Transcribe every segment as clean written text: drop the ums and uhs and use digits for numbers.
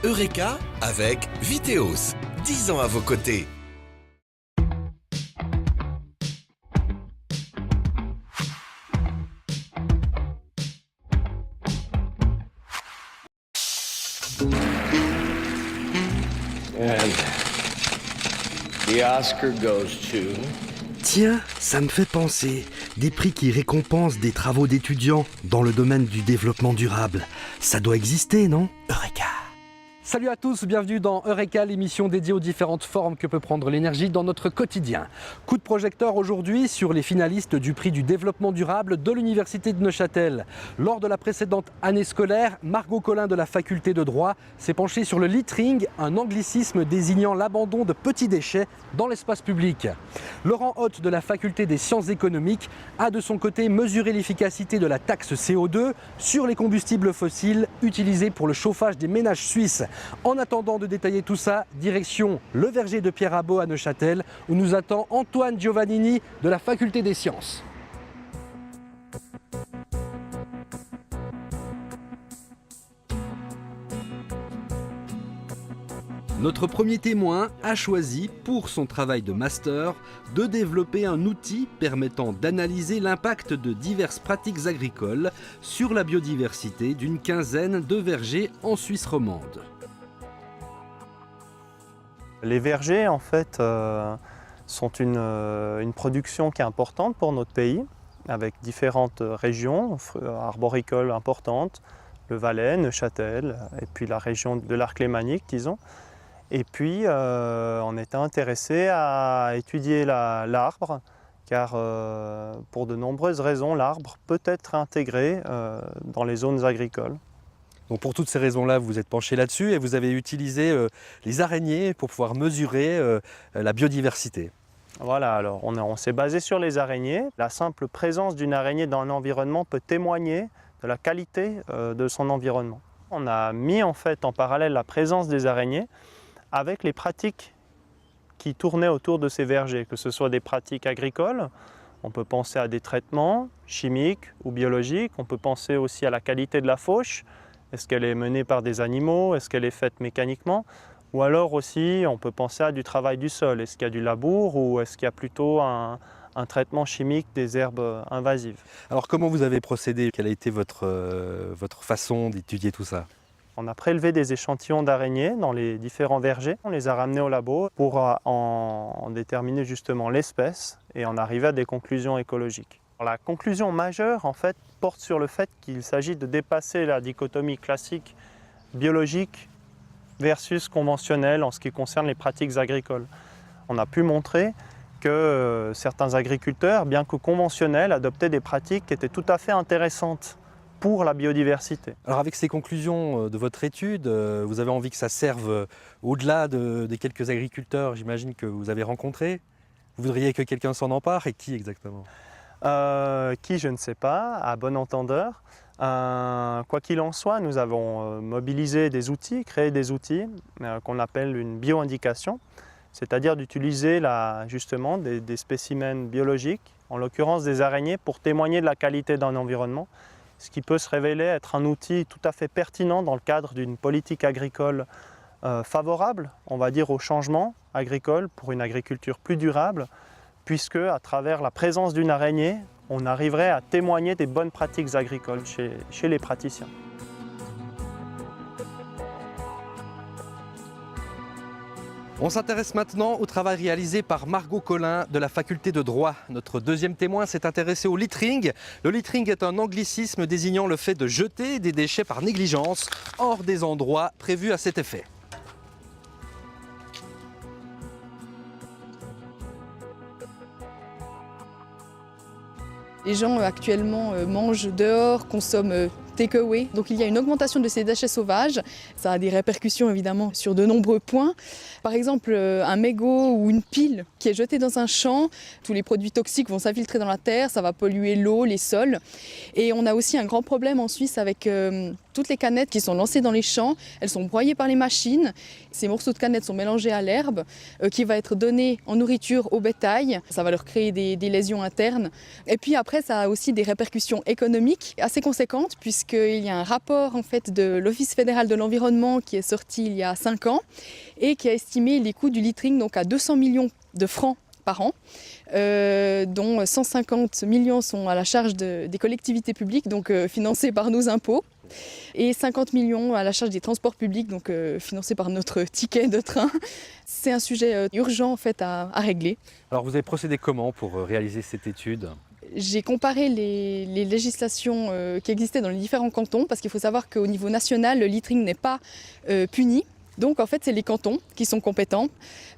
Eureka avec Viteos. 10 ans à vos côtés. And the Oscar goes to... Tiens, ça me fait penser, des prix qui récompensent des travaux d'étudiants dans le domaine du développement durable. Ça doit exister, non? Eureka! Salut à tous, bienvenue dans Eureka, l'émission dédiée aux différentes formes que peut prendre l'énergie dans notre quotidien. Coup de projecteur aujourd'hui sur les finalistes du prix du développement durable de l'Université de Neuchâtel. Lors de la précédente année scolaire, Margot Collin de la faculté de droit s'est penchée sur le littering, un anglicisme désignant l'abandon de petits déchets dans l'espace public. Laurent Hoth de la faculté des sciences économiques a de son côté mesuré l'efficacité de la taxe CO2 sur les combustibles fossiles utilisés pour le chauffage des ménages suisses. En attendant de détailler tout ça, direction le verger de Pierre Rabot à Neuchâtel, où nous attend Antoine Giovannini de la faculté des sciences. Notre premier témoin a choisi, pour son travail de master, de développer un outil permettant d'analyser l'impact de diverses pratiques agricoles sur la biodiversité d'une quinzaine de vergers en Suisse romande. Les vergers, en fait, sont une production qui est importante pour notre pays, avec différentes régions arboricoles importantes, le Valais, Neuchâtel, et puis la région de l'Arc lémanique, disons. Et puis, on était intéressé à étudier l'arbre, car pour de nombreuses raisons, l'arbre peut être intégré dans les zones agricoles. Donc pour toutes ces raisons-là, vous vous êtes penché là-dessus et vous avez utilisé les araignées pour pouvoir mesurer la biodiversité. Voilà, alors on s'est basé sur les araignées. La simple présence d'une araignée dans un environnement peut témoigner de la qualité de son environnement. On a mis en fait en parallèle la présence des araignées avec les pratiques qui tournaient autour de ces vergers, que ce soit des pratiques agricoles, on peut penser à des traitements chimiques ou biologiques, on peut penser aussi à la qualité de la fauche. Est-ce qu'elle est menée par des animaux? Est-ce qu'elle est faite mécaniquement? Ou alors aussi, on peut penser à du travail du sol. Est-ce qu'il y a du labour ou est-ce qu'il y a plutôt un traitement chimique des herbes invasives? Alors comment vous avez procédé? Quelle a été votre façon d'étudier tout ça? On a prélevé des échantillons d'araignées dans les différents vergers. On les a ramenés au labo pour en déterminer justement l'espèce et en arriver à des conclusions écologiques. La conclusion majeure, en fait, porte sur le fait qu'il s'agit de dépasser la dichotomie classique biologique versus conventionnelle en ce qui concerne les pratiques agricoles. On a pu montrer que certains agriculteurs, bien que conventionnels, adoptaient des pratiques qui étaient tout à fait intéressantes pour la biodiversité. Alors avec ces conclusions de votre étude, vous avez envie que ça serve au-delà des quelques agriculteurs, j'imagine, que vous avez rencontrés? Vous voudriez que quelqu'un s'en empare, et qui exactement? Qui, je ne sais pas, à bon entendeur. Quoi qu'il en soit, nous avons mobilisé des outils, créé des outils qu'on appelle une bioindication, c'est-à-dire d'utiliser justement des spécimens biologiques, en l'occurrence des araignées, pour témoigner de la qualité d'un environnement, ce qui peut se révéler être un outil tout à fait pertinent dans le cadre d'une politique agricole favorable, on va dire, au changement agricole pour une agriculture plus durable, puisque à travers la présence d'une araignée, on arriverait à témoigner des bonnes pratiques agricoles chez les praticiens. On s'intéresse maintenant au travail réalisé par Margot Collin de la faculté de droit. Notre deuxième témoin s'est intéressé au littering. Le littering est un anglicisme désignant le fait de jeter des déchets par négligence hors des endroits prévus à cet effet. Les gens actuellement mangent dehors, consomment takeaway. Donc il y a une augmentation de ces déchets sauvages. Ça a des répercussions évidemment sur de nombreux points. Par exemple, un mégot ou une pile qui est jetée dans un champ, tous les produits toxiques vont s'infiltrer dans la terre, ça va polluer l'eau, les sols. Et on a aussi un grand problème en Suisse avec Toutes les canettes qui sont lancées dans les champs, elles sont broyées par les machines. Ces morceaux de canettes sont mélangés à l'herbe qui va être donnée en nourriture au bétail. Ça va leur créer des lésions internes. Et puis après, ça a aussi des répercussions économiques assez conséquentes puisqu'il y a un rapport en fait, de l'Office fédéral de l'environnement qui est sorti il y a 5 ans et qui a estimé les coûts du littering donc, à 200 millions de francs par an, dont 150 millions sont à la charge des collectivités publiques, donc financées par nos impôts, et 50 millions à la charge des transports publics, donc financés par notre ticket de train. C'est un sujet urgent en fait, à régler. Alors vous avez procédé comment pour réaliser cette étude ? J'ai comparé les législations qui existaient dans les différents cantons, parce qu'il faut savoir qu'au niveau national, le littering n'est pas puni. Donc en fait, c'est les cantons qui sont compétents.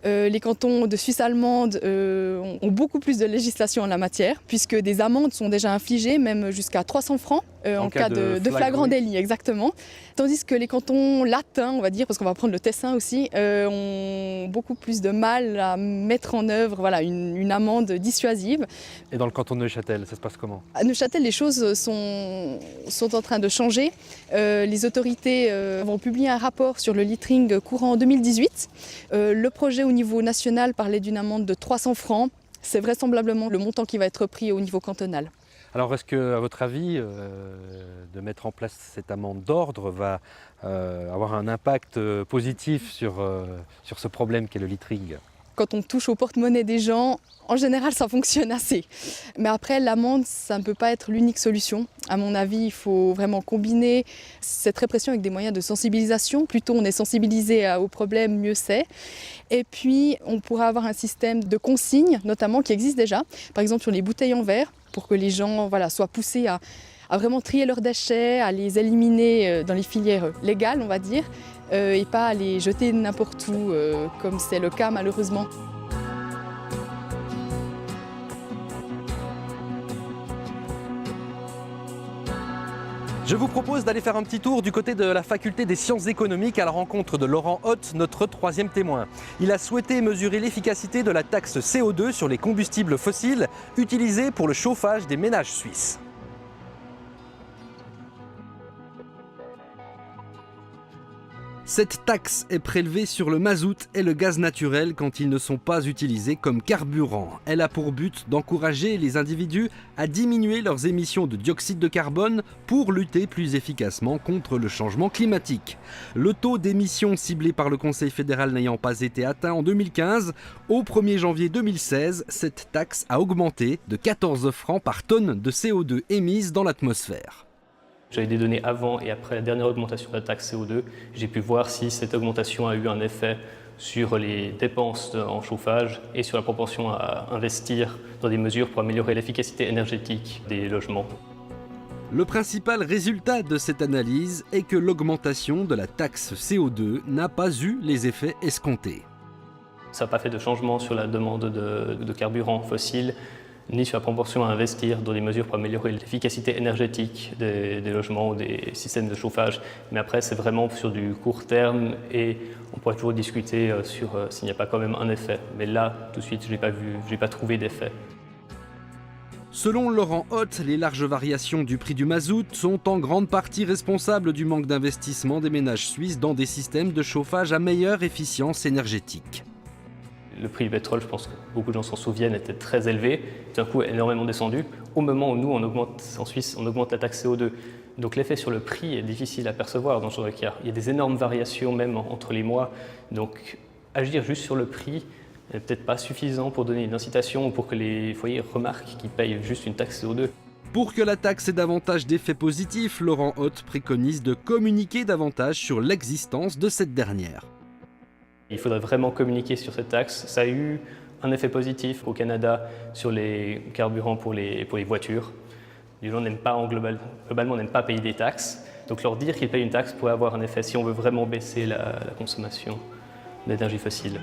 Les cantons de Suisse allemande ont beaucoup plus de législation en la matière, puisque des amendes sont déjà infligées, même jusqu'à 300 francs en cas de flagrant délit, exactement. Tandis que les cantons latins, on va dire, parce qu'on va prendre le Tessin aussi, ont beaucoup plus de mal à mettre en œuvre voilà, une amende dissuasive. Et dans le canton de Neuchâtel, ça se passe comment ? À Neuchâtel, les choses sont en train de changer. Les autorités vont publier un rapport sur le littering courant en 2018. Le projet au niveau national parlait d'une amende de 300 francs. C'est vraisemblablement le montant qui va être pris au niveau cantonal. Alors est-ce que, à votre avis, de mettre en place cette amende d'ordre va avoir un impact positif sur ce problème qu'est le littering ? Quand on touche au porte-monnaie des gens, en général, ça fonctionne assez. Mais après, l'amende, ça ne peut pas être l'unique solution. À mon avis, il faut vraiment combiner cette répression avec des moyens de sensibilisation. Plus tôt on est sensibilisé au problème, mieux c'est. Et puis, on pourra avoir un système de consignes, notamment, qui existe déjà. Par exemple, sur les bouteilles en verre, pour que les gens voilà, soient poussés à vraiment trier leurs déchets, à les éliminer dans les filières légales, on va dire, et pas à les jeter n'importe où, comme c'est le cas malheureusement. Je vous propose d'aller faire un petit tour du côté de la faculté des sciences économiques à la rencontre de Laurent Hoth, notre troisième témoin. Il a souhaité mesurer l'efficacité de la taxe CO2 sur les combustibles fossiles utilisés pour le chauffage des ménages suisses. Cette taxe est prélevée sur le mazout et le gaz naturel quand ils ne sont pas utilisés comme carburant. Elle a pour but d'encourager les individus à diminuer leurs émissions de dioxyde de carbone pour lutter plus efficacement contre le changement climatique. Le taux d'émissions ciblé par le Conseil fédéral n'ayant pas été atteint en 2015, au 1er janvier 2016, cette taxe a augmenté de 14 francs par tonne de CO2 émise dans l'atmosphère. J'avais des données avant et après la dernière augmentation de la taxe CO2. J'ai pu voir si cette augmentation a eu un effet sur les dépenses en chauffage et sur la propension à investir dans des mesures pour améliorer l'efficacité énergétique des logements. Le principal résultat de cette analyse est que l'augmentation de la taxe CO2 n'a pas eu les effets escomptés. Ça n'a pas fait de changement sur la demande de carburant fossile, ni sur la proportion à investir dans des mesures pour améliorer l'efficacité énergétique des logements ou des systèmes de chauffage. Mais après, c'est vraiment sur du court terme et on pourrait toujours discuter sur s'il n'y a pas quand même un effet. Mais là, tout de suite, je n'ai pas trouvé d'effet. Selon Laurent Hoth, les larges variations du prix du mazout sont en grande partie responsables du manque d'investissement des ménages suisses dans des systèmes de chauffage à meilleure efficience énergétique. Le prix du pétrole, je pense que beaucoup de gens s'en souviennent, était très élevé, d'un coup énormément descendu. Au moment où nous, en Suisse, on augmente la taxe CO2. Donc l'effet sur le prix est difficile à percevoir dans ce genre de cas. Il y a des énormes variations même entre les mois. Donc agir juste sur le prix n'est peut-être pas suffisant pour donner une incitation ou pour que les foyers remarquent qu'ils payent juste une taxe CO2. Pour que la taxe ait davantage d'effets positifs, Laurent Hoth préconise de communiquer davantage sur l'existence de cette dernière. Il faudrait vraiment communiquer sur cette taxe. Ça a eu un effet positif au Canada sur les carburants pour les voitures. Les gens globalement n'aiment pas payer des taxes. Donc leur dire qu'ils payent une taxe pourrait avoir un effet si on veut vraiment baisser la consommation d'énergie fossile.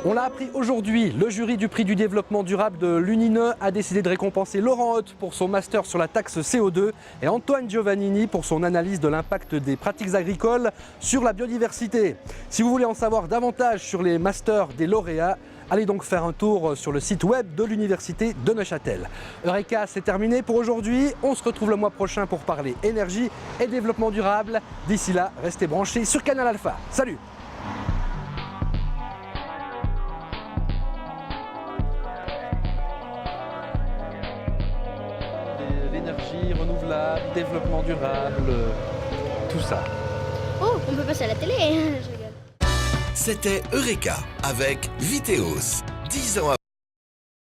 On l'a appris aujourd'hui, le jury du prix du développement durable de l'UNINE a décidé de récompenser Laurent Hoth pour son master sur la taxe CO2 et Antoine Giovannini pour son analyse de l'impact des pratiques agricoles sur la biodiversité. Si vous voulez en savoir davantage sur les masters des lauréats, Allez donc faire un tour sur le site web de l'Université de Neuchâtel. Eureka, c'est terminé pour aujourd'hui. On se retrouve le mois prochain pour parler énergie et développement durable. D'ici là, restez branchés sur Canal Alpha. Salut! L'énergie renouvelable, développement durable, tout ça. Oh, on peut passer à la télé. Je rigole. C'était Eureka avec Viteos. 10 ans avant.